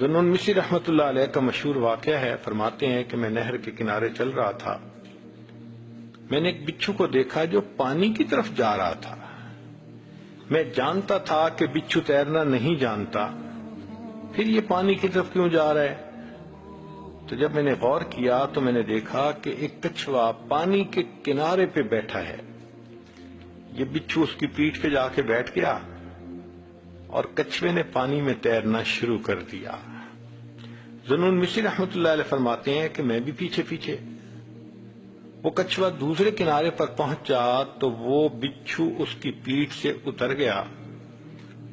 ذوالنون مصری رحمۃ اللہ علیہ کا مشہور واقعہ ہے، فرماتے ہیں کہ میں نہر کے کنارے چل رہا تھا، میں نے ایک بچھو کو دیکھا جو پانی کی طرف جا رہا تھا۔ میں جانتا تھا کہ بچھو تیرنا نہیں جانتا، پھر یہ پانی کی طرف کیوں جا رہا ہے؟ تو جب میں نے غور کیا تو میں نے دیکھا کہ ایک کچھوا پانی کے کنارے پہ بیٹھا ہے۔ یہ بچھو اس کی پیٹھ پہ جا کے بیٹھ گیا اور کچھوے نے پانی میں تیرنا شروع کر دیا۔ ذوالنون مصری رحمۃ اللہ علیہ فرماتے ہیں کہ میں بھی پیچھے پیچھے۔ وہ کچھوا دوسرے کنارے پر پہنچا تو وہ بچھو اس کی پیٹھ سے اتر گیا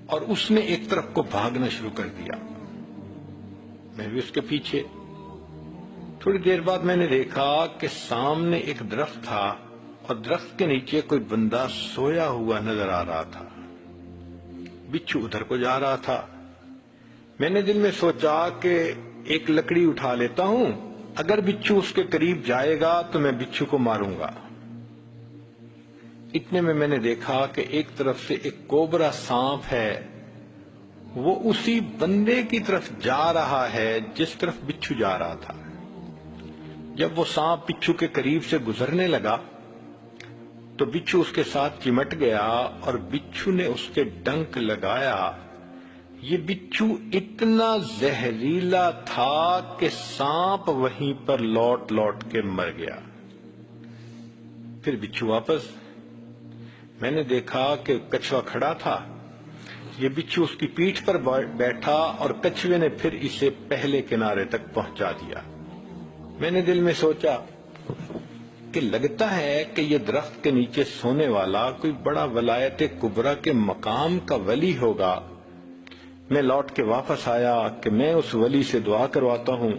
اور اس نے ایک طرف کو بھاگنا شروع کر دیا، میں بھی اس کے پیچھے۔ تھوڑی دیر بعد میں نے دیکھا کہ سامنے ایک درخت تھا اور درخت کے نیچے کوئی بندہ سویا ہوا نظر آ رہا تھا۔ بچھو ادھر کو جا رہا تھا۔ میں نے دل میں سوچا کہ ایک لکڑی اٹھا لیتا ہوں، اگر بچھو اس کے قریب جائے گا تو میں بچھو کو ماروں گا۔ اتنے میں نے دیکھا کہ ایک طرف سے ایک کوبرا سانپ ہے، وہ اسی بندے کی طرف جا رہا ہے جس طرف بچھو جا رہا تھا۔ جب وہ سانپ بچھو کے قریب سے گزرنے لگا تو بچھو اس کے ساتھ چمٹ گیا اور بچھو نے اس کے ڈنک لگایا۔ یہ بچھو اتنا زہریلا تھا کہ سانپ وہیں پر لوٹ لوٹ کے مر گیا۔ پھر بچھو واپس، میں نے دیکھا کہ کچھوا کھڑا تھا، یہ بچھو اس کی پیٹھ پر بیٹھا اور کچھوے نے پھر اسے پہلے کنارے تک پہنچا دیا۔ میں نے دل میں سوچا کہ لگتا ہے کہ یہ درخت کے نیچے سونے والا کوئی بڑا ولایت کبریٰ کے مقام کا ولی ہوگا۔ میں لوٹ کے واپس آیا کہ میں اس ولی سے دعا کرواتا ہوں،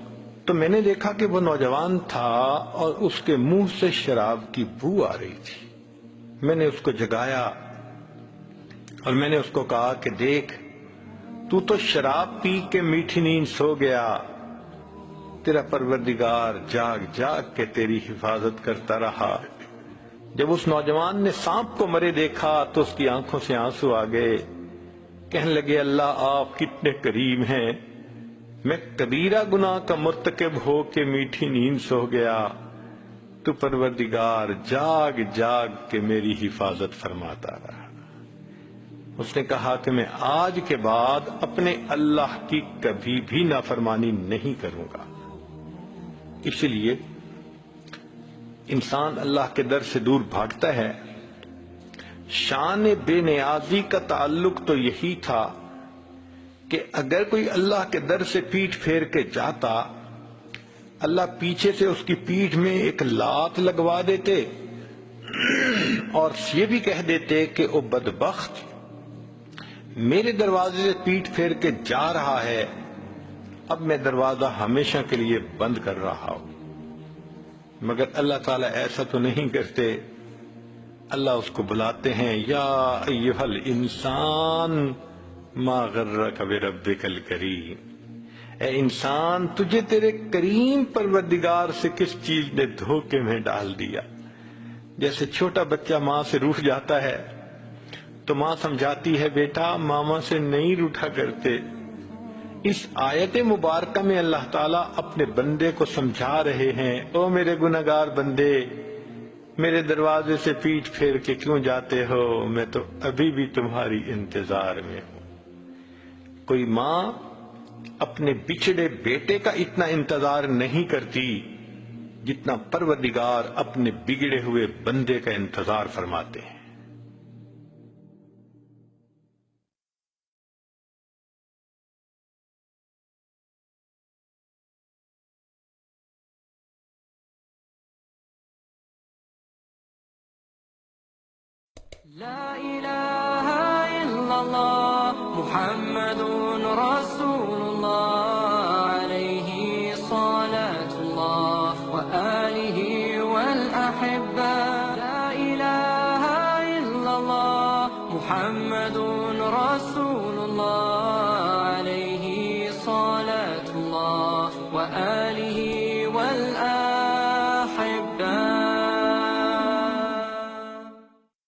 تو میں نے دیکھا کہ وہ نوجوان تھا اور اس کے منہ سے شراب کی بو آ رہی تھی۔ میں نے اس کو جگایا اور میں نے اس کو کہا کہ دیکھ، تو شراب پی کے میٹھی نیند سو گیا، تیرا پروردگار جاگ جاگ کے تیری حفاظت کرتا رہا۔ جب اس نوجوان نے سانپ کو مرے دیکھا تو اس کی آنکھوں سے آنسو آ گئے، کہنے لگے اللہ آپ کتنے کریم ہیں، میں کبیرہ گناہ کا مرتکب ہو کے میٹھی نیند سو گیا، تو پروردگار جاگ جاگ کے میری حفاظت فرماتا رہا۔ اس نے کہا کہ میں آج کے بعد اپنے اللہ کی کبھی بھی نافرمانی نہیں کروں گا۔ اسی لیے انسان اللہ کے در سے دور بھاگتا ہے۔ شان بے نیازی کا تعلق تو یہی تھا کہ اگر کوئی اللہ کے در سے پیٹھ پھیر کے جاتا، اللہ پیچھے سے اس کی پیٹھ میں ایک لات لگوا دیتے اور یہ بھی کہہ دیتے کہ او بدبخت، میرے دروازے سے پیٹھ پھیر کے جا رہا ہے، اب میں دروازہ ہمیشہ کے لیے بند کر رہا ہوں۔ مگر اللہ تعالیٰ ایسا تو نہیں کرتے، اللہ اس کو بلاتے ہیں، یا ایھا الانسان ما غرک بربک الکریم، اے انسان تجھے تیرے کریم پروردگار سے کس چیز نے دھوکے میں ڈال دیا۔ جیسے چھوٹا بچہ ماں سے روٹھ جاتا ہے تو ماں سمجھاتی ہے بیٹا ماما سے نہیں روٹھا کرتے۔ اس آیت مبارکہ میں اللہ تعالیٰ اپنے بندے کو سمجھا رہے ہیں، او میرے گنہگار بندے، میرے دروازے سے پیٹھ پھیر کے کیوں جاتے ہو، میں تو ابھی بھی تمہاری انتظار میں ہوں۔ کوئی ماں اپنے بچھڑے بیٹے کا اتنا انتظار نہیں کرتی جتنا پروردگار اپنے بگڑے ہوئے بندے کا انتظار فرماتے ہیں۔ لا إله إلا الله محمد رسول الله عليه صلاة الله وآله والأحبة لا إله إلا الله محمد رسول الله عليه صلاة الله وآله